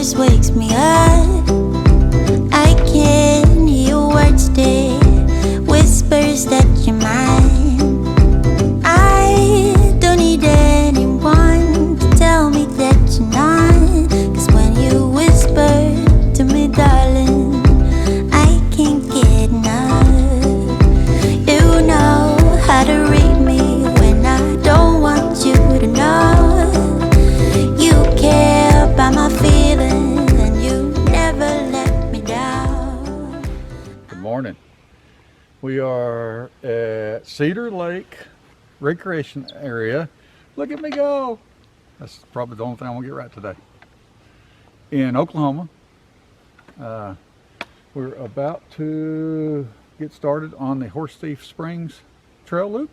whispers wakes me up. I can hear your words there, whispers that you're mine. I don't need anyone to tell me that you're not, 'cause when you whisper to me, darling, I can't get enough. You know how to read me when I don't want you to know. You care about my feelings and you never let me down. Good morning. We are at Cedar Lake Recreation Area. Look at me go. That's probably the only thing I'm gonna get right today. In Oklahoma. We're about to get started on the Horsethief Springs Trail Loop.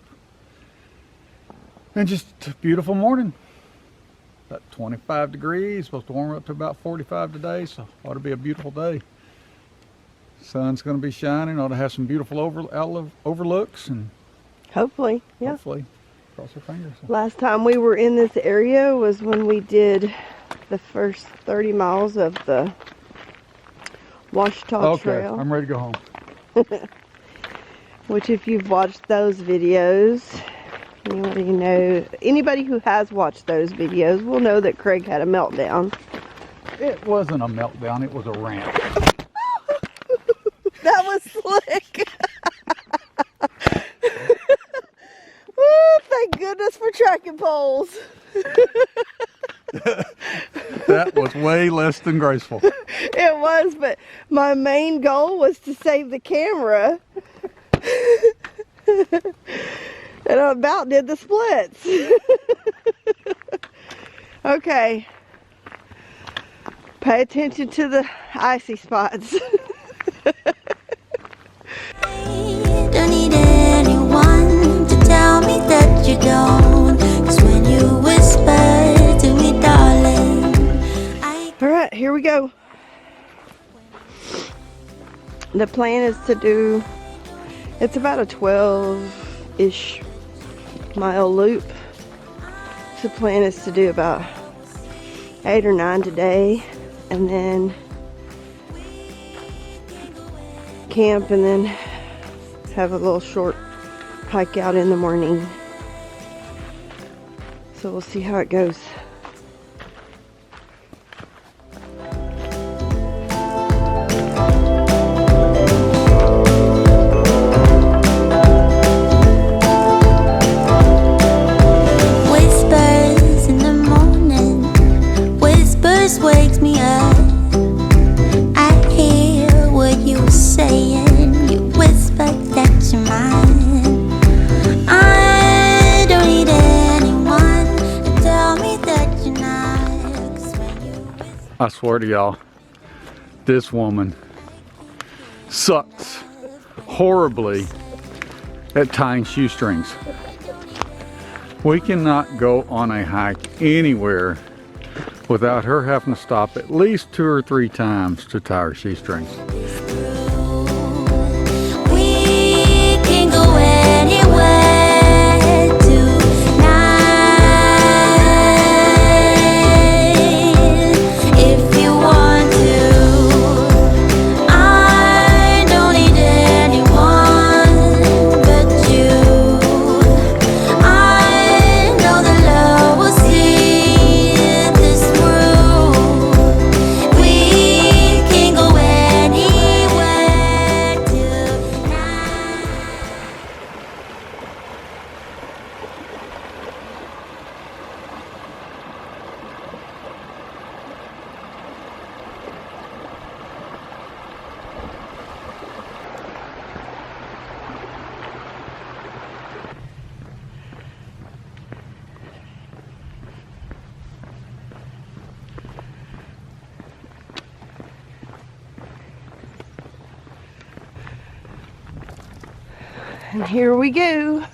And just a beautiful morning. About 25 degrees, supposed to warm up to about 45 today, so ought to be a beautiful day. Sun's going to be shining, ought to have some beautiful overlooks, and Hopefully, yeah. hopefully, cross our fingers. Last time we were in this area was when we did the first 30 miles of the Ouachita Okay, Trail. I'm ready to go home. Which, if you've watched those videos, anybody who has watched those videos will know that Craig had a meltdown. It wasn't a meltdown, it was a rant. That was slick. Woo, thank goodness for tracking poles. That was way less than graceful. It was, but my main goal was to save the camera. And I about did the splits. Okay. Pay attention to the icy spots. Don't need anyone to tell me that you don't, 'cause when you whisper to me, darling, Alright, here we go. The plan is to do, it's about a 12-ish mile loop. The plan is to do about 8 or 9 today, and then camp, and then have a little short hike out in the morning. So we'll see how it goes. whispers in the morning, whispers wakes me up. I hear what you were saying, you whisper that you're mine. I don't need anyone to tell me that you're not, 'cause when you whisper. I swear to y'all, this woman sucks horribly at tying shoestrings. We cannot go on a hike anywhere without her having to stop at least 2 or 3 times to tie her shoestrings. We can go anywhere tonight if you want to. I don't need anyone but you. I know the love will see this through. We can go anywhere tonight. And here we go.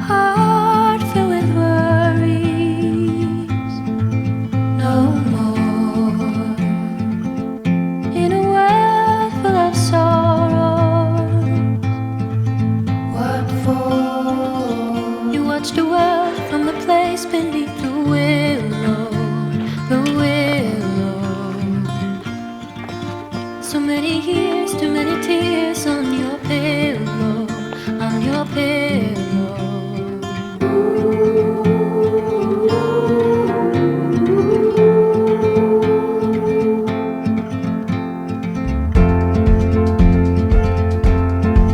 Heart filled with place beneath the willow, the willow. So many years, too many tears on your pillow, on your pillow.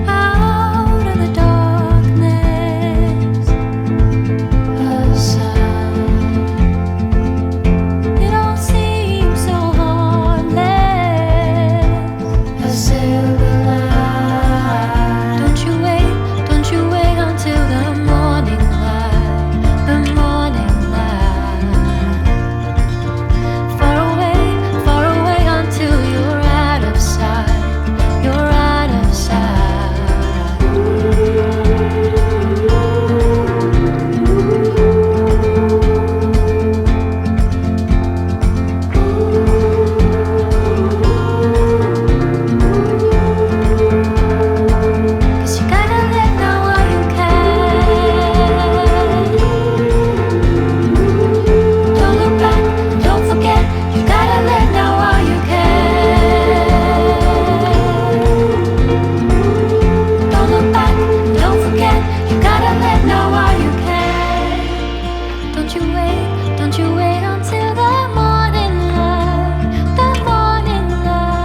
Out of the darkness, a sigh. It all seems so heartless. A silver light. Don't you wait until the morning light, the morning light. Far away until you're out of sight, you're out of sight. Cause you gotta let now while you can. Don't look back, don't forget. You gotta let now while you can. Don't look back, don't forget. You gotta let now while you can. Don't you wait until the morning light, the morning light.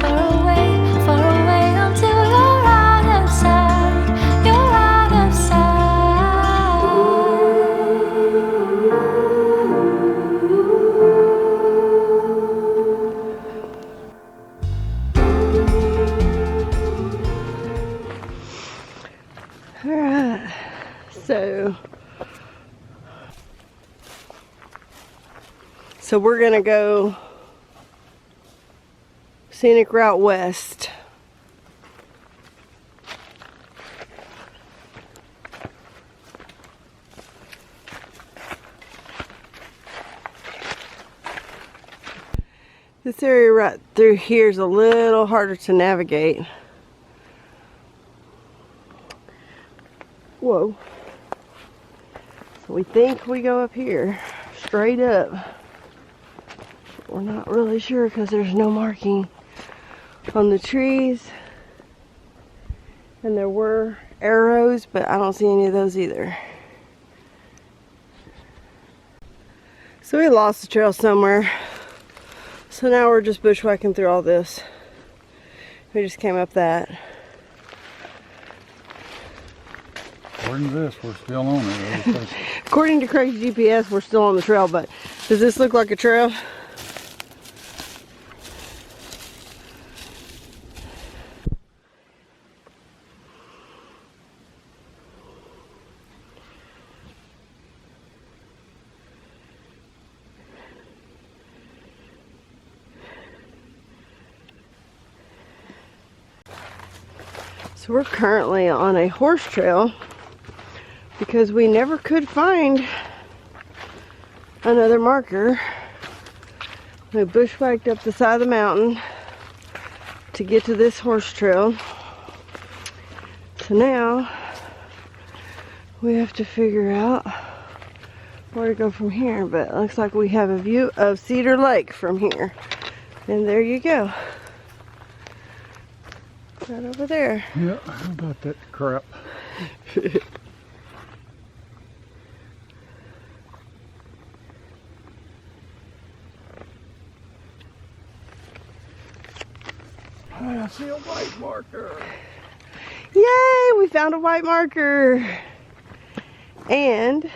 Far away until you're out of sight, you're out of sight. Alright, so we're gonna go scenic route west. This area right through here is a little harder to navigate. Whoa. So we think we go up here, straight up. We're not really sure because there's no marking on the trees. And there were arrows, but I don't see any of those either. So we lost the trail somewhere. So now we're just bushwhacking through all this. We just came up that. According to this, we're still on it. According to Craig's GPS, we're still on the trail, but does this look like a trail? So we're currently on a horse trail because we never could find another marker. We bushwhacked up the side of the mountain to get to this horse trail. So now we have to figure out where to go from here, but it looks like we have a view of Cedar Lake from here. And there you go. Right over there. Yeah, how about that crap? I see a white marker. Yay, we found a white marker. And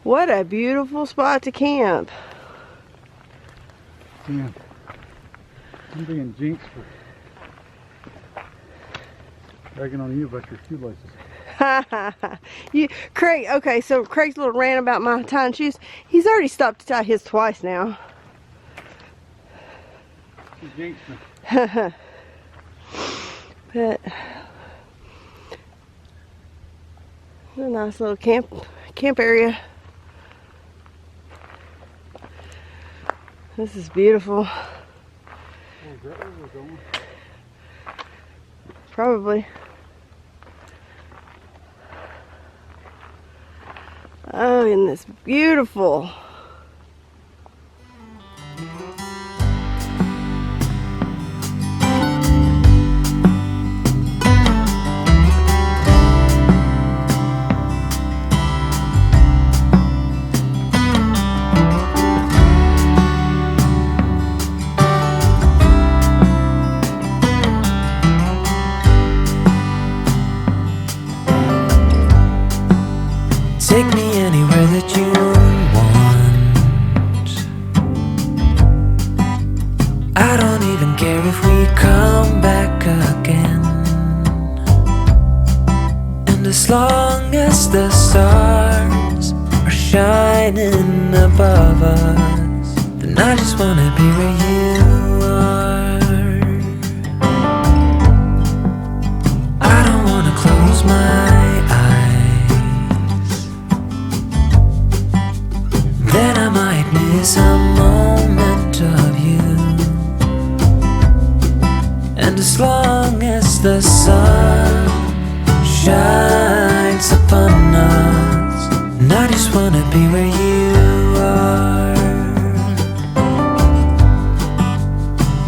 what a beautiful spot to camp. Damn. I'm being jinxed for bragging on you about your shoelaces. Craig, okay, so Craig's little rant about my tying shoes. He's already stopped to tie his twice now. You jinxed me. But it's a nice little camp area. This is beautiful. Oh, is that where we're going? Probably. Look at this, beautiful. Take me anywhere that you want. I don't even care if we come back again. And as long as the stars are shining above us, then I just wanna be where you are. I don't wanna close my then I might miss a moment of you. And as long as the sun shines upon us, and I just wanna be where you are.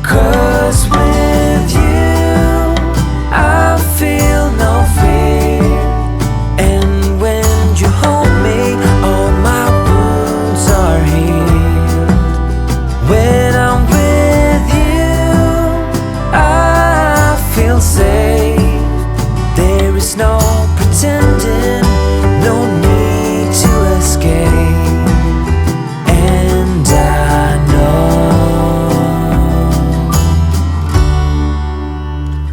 'Cause with you I feel no fear. And when you hold me, all my are healed. When I'm with you, I feel safe. There is no pretending, no need to escape. And I know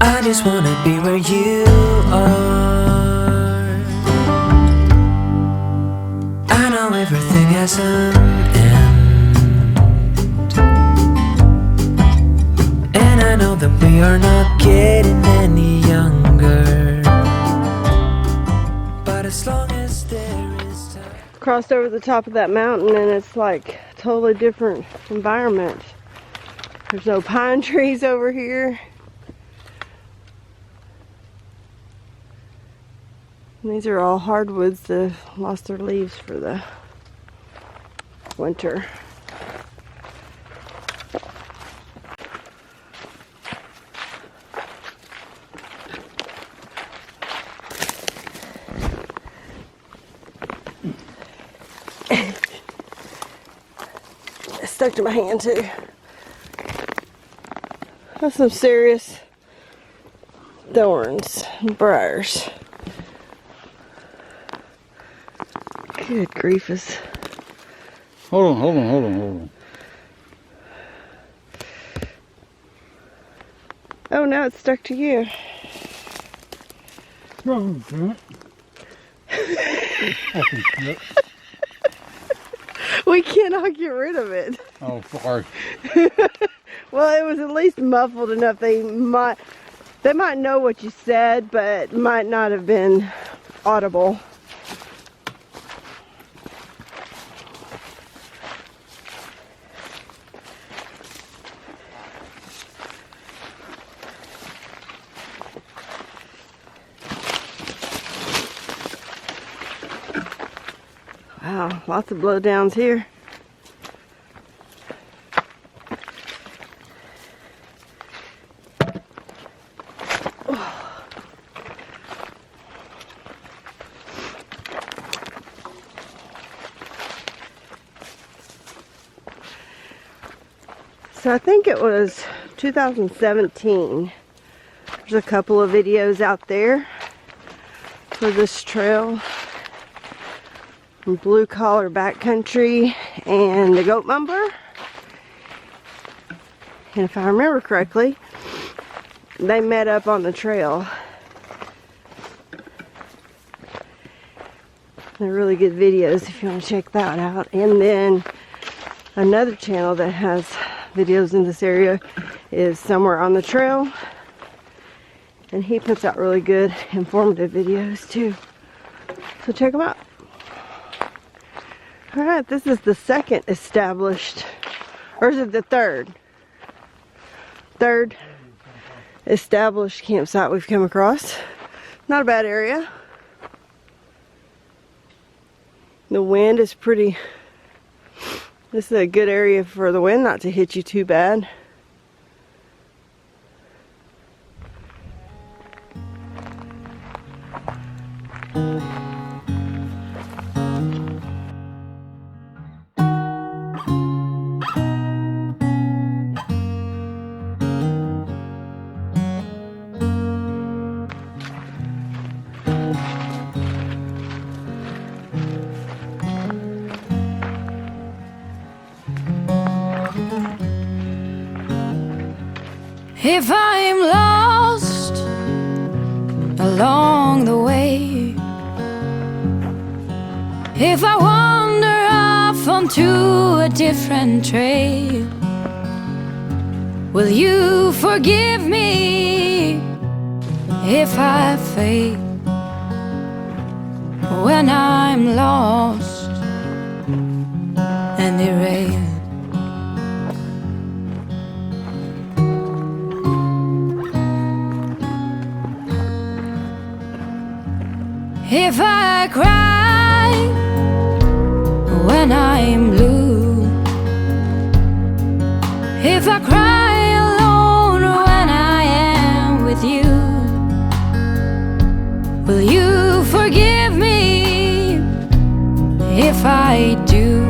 I just wanna be where you are. I know everything has an end, and I know that we are not getting any younger. But as long as there is time. Crossed over the top of that mountain and it's like a totally different environment. There's no pine trees over here. And these are all hardwoods that have lost their leaves for the winter. It stuck to my hand too. That's some serious thorns and briars. Good griefus. Hold on. Oh, now it's stuck to you. We cannot get rid of it. Oh, sorry. Well, it was at least muffled enough they might know what you said, but might not have been audible. Wow, lots of blowdowns here. So I think it was 2017. There's a couple of videos out there for this trail. Blue collar backcountry and the goat mumber. And if I remember correctly, they met up on the trail. They're really good videos if you want to check that out. And then another channel that has videos in this area is Somewhere on the Trail. And he puts out really good informative videos too. So check them out. Alright, this is the second established, or is it the third? Third established campsite we've come across. Not a bad area. The wind is pretty. This is a good area for the wind not to hit you too bad. If I'm lost along the way, if I wander off onto a different trail, will you forgive me if I fail when I'm lost and derailed? If I cry when I'm blue, if I cry alone when I am with you, will you forgive me if I do?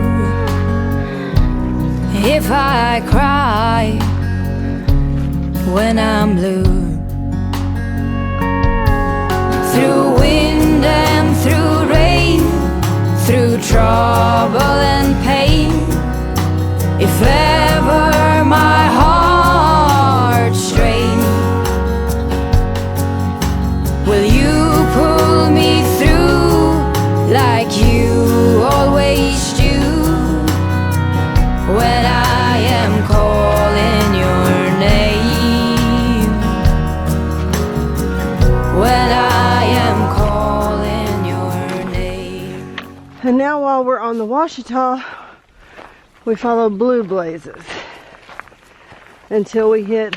If I cry when I'm blue? Through wind and through rain, through trouble and pain, if ever my heart strain, will you pull me through like you always do when I am calling your name? When I am calling your name. And now while we're on the Ouachita, we follow blue blazes until we hit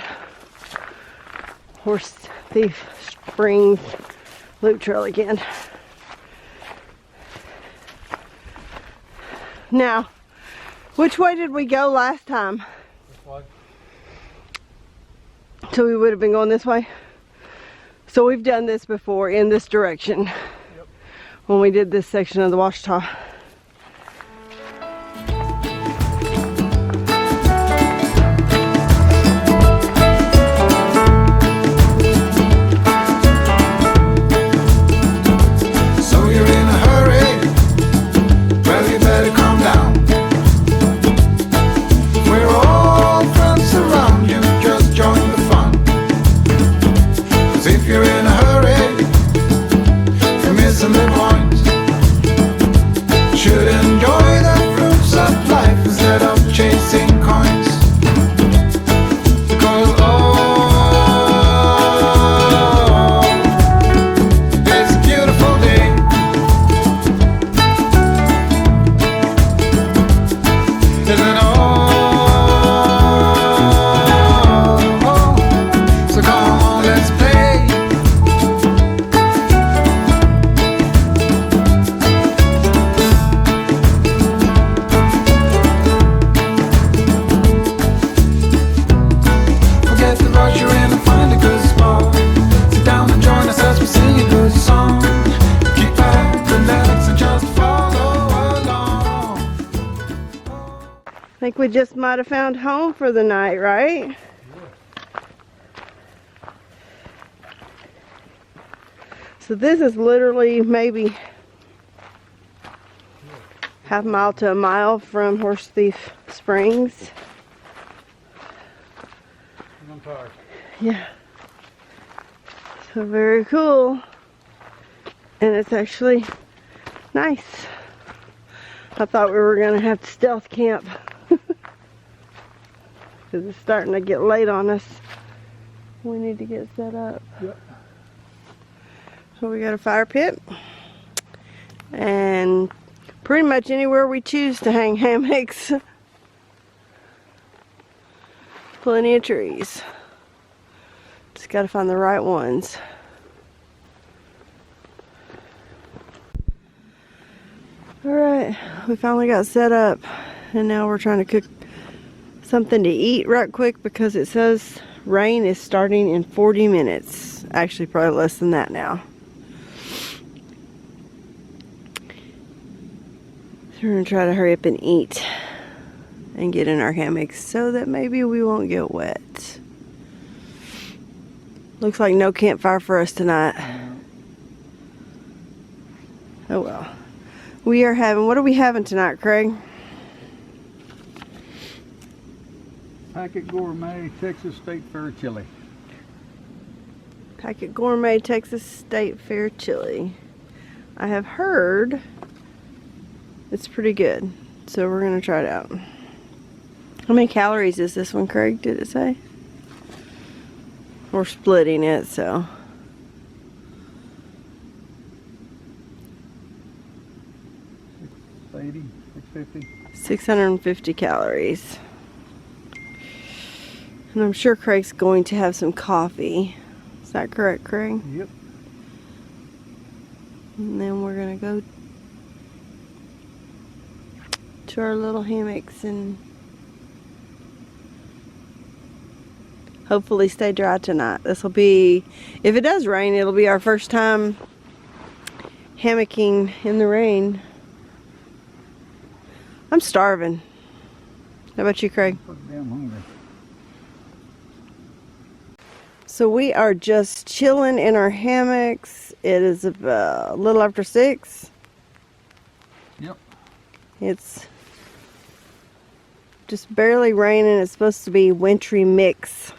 Horsethief Springs Loop Trail again. Now, which way did we go last time? This way. So we would have been going this way? So we've done this before in this direction. Yep. When we did this section of the Ouachita. So you're in a hurry? Well, you better calm down. We're all friends around you, just join the fun. 'Cause if you're in a hurry, you're missing the point. Should enjoy the fruits of life instead of chasing coins. Because it's a beautiful day. Isn't so come on, let's play. Forget the rush, you're in and find a good spot. Sit down and join us as we sing a good song. Keep back, relax, and just follow along. I think we just might have found home for the night, right? So this is literally maybe half a mile to a mile from Horsethief Springs. I'm tired. Yeah. So very cool. And it's actually nice. I thought we were going to have to stealth camp. Because it's starting to get late on us. We need to get set up. Yep. So we got a fire pit. And pretty much anywhere we choose to hang hammocks. Plenty of trees. Just got to find the right ones. All right. what? We finally got set up, and now we're trying to cook something to eat right quick because it says rain is starting in 40 minutes. Actually, probably less than that now. So we're gonna try to hurry up and eat and get in our hammocks so that maybe we won't get wet. Looks like no campfire for us tonight. Oh well. We are having, what are we having tonight, Craig? Packet Gourmet Texas State Fair chili. Packet Gourmet Texas State Fair chili. I have heard it's pretty good, so we're gonna try it out. How many calories is this one, Craig? Did it say? We're splitting it, so. 680, 650. 650 calories. And I'm sure Craig's going to have some coffee. Is that correct, Craig? Yep. And then we're gonna go to our little hammocks and hopefully stay dry tonight. This will be, if it does rain, it'll be our first time hammocking in the rain. I'm starving. How about you, Craig? Pretty damn hungry. So we are just chilling in our hammocks. It is about a little after 6. Yep. It's just barely raining. It's supposed to be wintry mix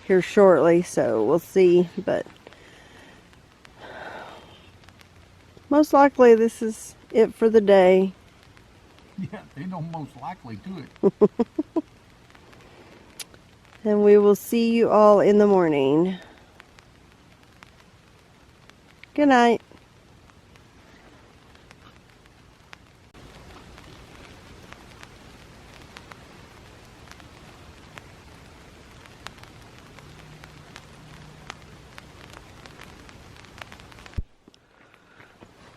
here shortly, so we'll see, but most likely this is it for the day. Yeah, they don't most likely do it. And we will see you all in the morning. Good night.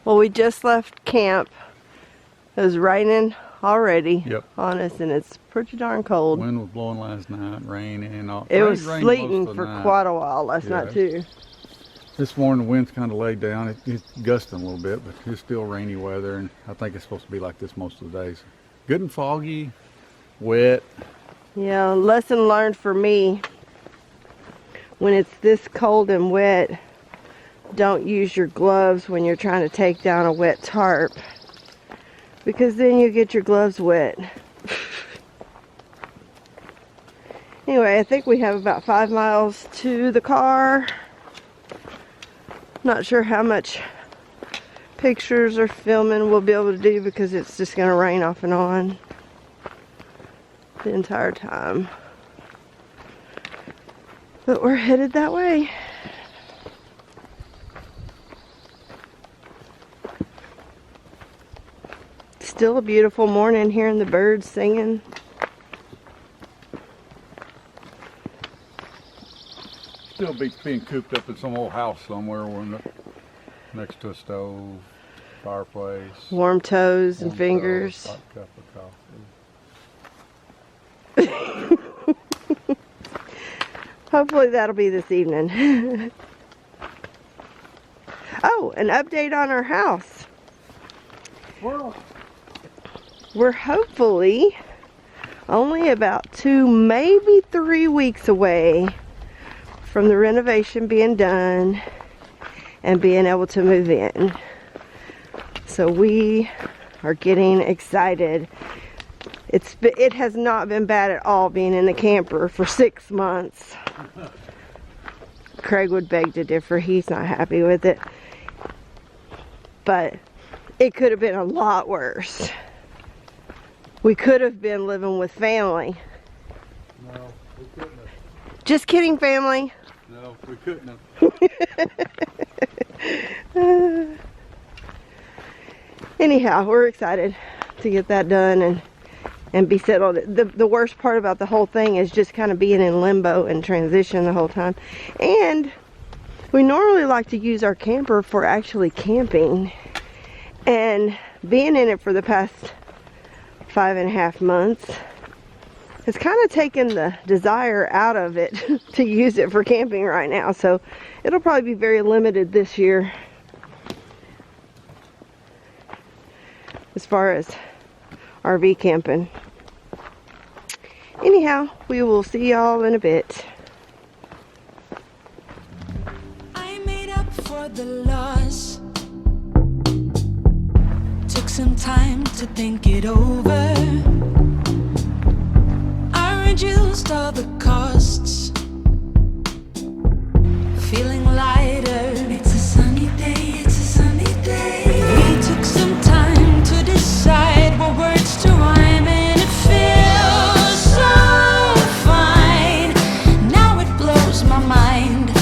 Well, we just left camp. It was raining already on us, and it's pretty darn cold. Wind was blowing last night, raining and all. It was rained sleeting most of for the night. quite a while last night too. This morning the wind's kind of laid down. It's gusting a little bit, but it's still rainy weather, and I think it's supposed to be like this most of the days. Good and foggy, wet. Yeah, lesson learned for me. When it's this cold and wet, don't use your gloves when you're trying to take down a wet tarp, because then you get your gloves wet. Anyway, I think we have about 5 miles to the car. Not sure how much pictures or filming we'll be able to do because it's just going to rain off and on the entire time. But we're headed that way. Still a beautiful morning, hearing the birds singing. Still beats being cooped up in some old house somewhere next to a stove, fireplace. Warm toes and fingers. Hot cup of coffee. Hopefully that'll be this evening. Oh, an update on our house. We're hopefully only about 2, maybe 3 weeks away from the renovation being done and being able to move in. So we are getting excited. It has not been bad at all being in the camper for 6 months. Craig would beg to differ. He's not happy with it. But it could have been a lot worse. We could have been living with family. No, we couldn't have. Just kidding, family. No, we couldn't have. Anyhow, we're excited to get that done and be settled. The worst part about the whole thing is just kind of being in limbo and transition the whole time. And we normally like to use our camper for actually camping. And being in it for the past 5.5 months has kind of taken the desire out of it to use it for camping right now. So it'll probably be very limited this year as far as RV camping. Anyhow, we will see y'all in a bit. I made up for the loss. Took some time to think it over. I reduced all the costs. Feeling lighter. It's a sunny day, it's a sunny day. We took some time to decide what words to rhyme, and it feels so fine. Now it blows my mind.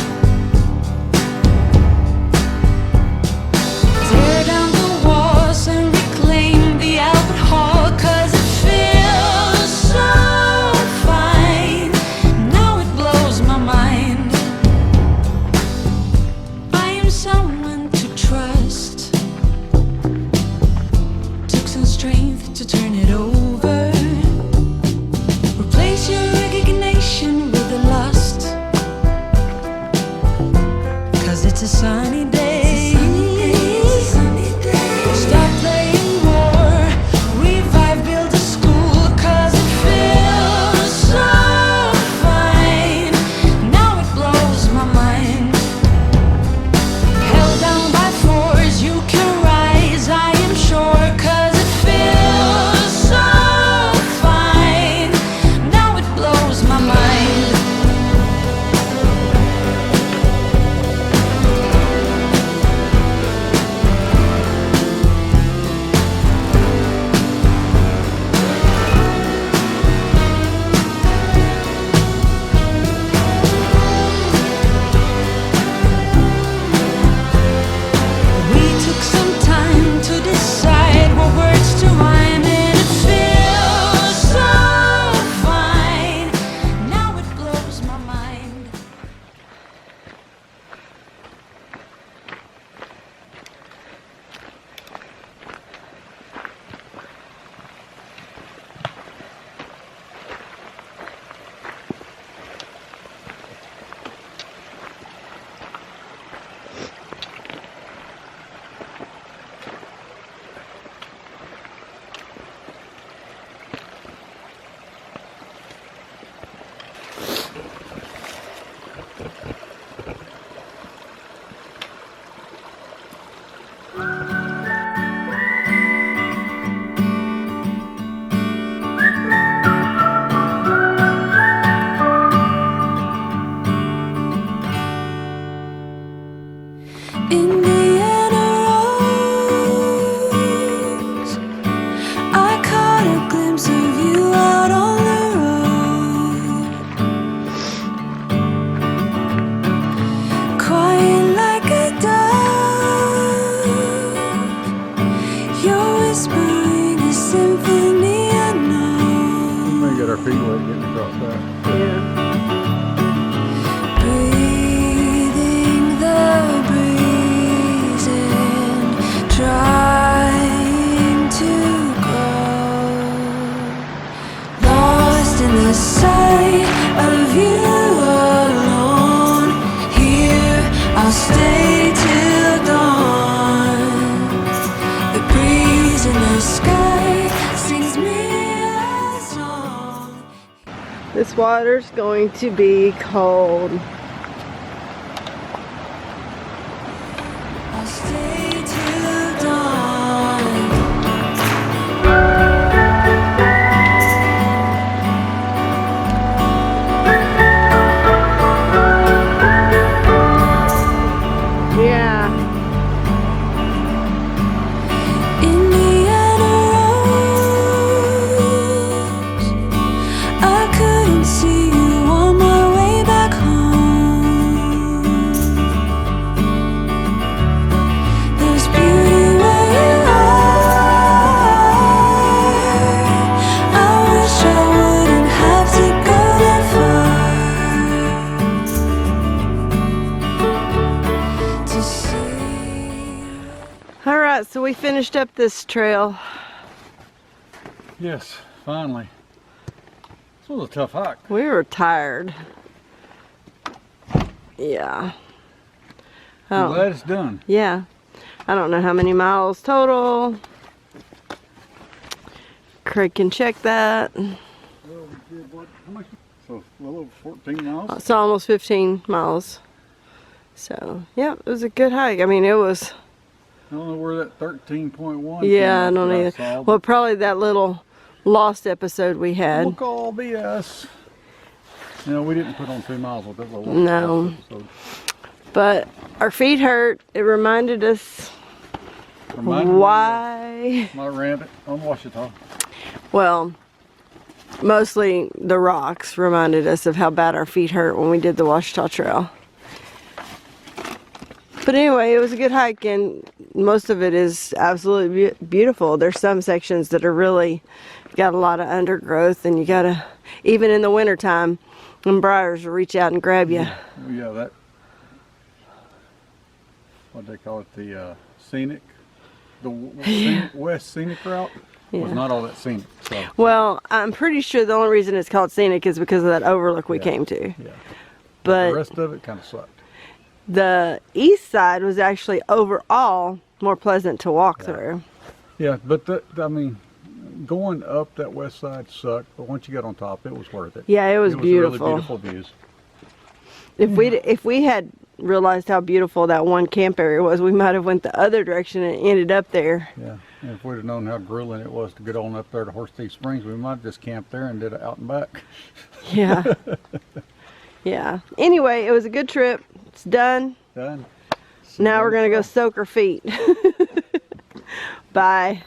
Tear down the walls and reclaim the Albert Hall, 'cause it feels so fine. Now it blows my mind. I am someone to trust. Took some strength to turn it over. Replace your recognition with the lust, 'cause it's a sunny day. Stop playing war, revive, build a school, 'cause it feels so fine. Now it blows my mind. Held down by force, you can rise, I am sure, 'cause it feels so fine. Now it blows my mind. We took some time to decide what words to rhyme, and it feels so fine. Now it blows my mind. Indiana Rose, I caught a glimpse of you out on the road, quiet like a dove. You're whispering a symphony unknown. We get our feet wet getting across that. Yeah. Breathing the breeze and trying to grow. Lost in the sight of you alone. Here I'll stay till dawn. The breeze in the sky sings me a song. This water's going to be cold. I'll stay till dawn. Yeah. Indiana Rose, I couldn't see you on my way back home. right, so we finished up this trail. Yes, finally. This was a tough hike. We were tired. Yeah. I'm glad it's done. Yeah. I don't know how many miles total. Craig can check that. So a little over 14 miles. It's almost 15 miles. So, yeah, it was a good hike. I mean, it was... I don't know where that 13.1 Yeah, I came don't up that either. saw, Well, probably that little lost episode we had. Look all BS. You know, we didn't put on 2 miles with that little No. lost episode. But our feet hurt. It reminded us Reminded me why. of my rant on Ouachita. Well, mostly the rocks reminded us of how bad our feet hurt when we did the Ouachita Trail. But anyway, it was a good hike, and most of it is absolutely beautiful. There's some sections that are really got a lot of undergrowth, and you gotta, even in the wintertime, when briars will reach out and grab you. Yeah, that, what they call it, the scenic, west scenic route was not all that scenic. So. Well, I'm pretty sure the only reason it's called scenic is because of that overlook we came to. Yeah. But the rest of it kind of sucked. the east side was actually overall more pleasant to walk through. Yeah, but I mean, going up that west side sucked, but once you got on top, it was worth it. Yeah, it was beautiful. Really beautiful views. If we had realized how beautiful that one camp area was, we might have went the other direction and ended up there. Yeah, and if we'd have known how grueling it was to get on up there to Horsethief Springs, we might have just camped there and did it out and back. Yeah. Yeah. Anyway, it was a good trip. It's done. Done. Now we're gonna go soak our feet. Bye.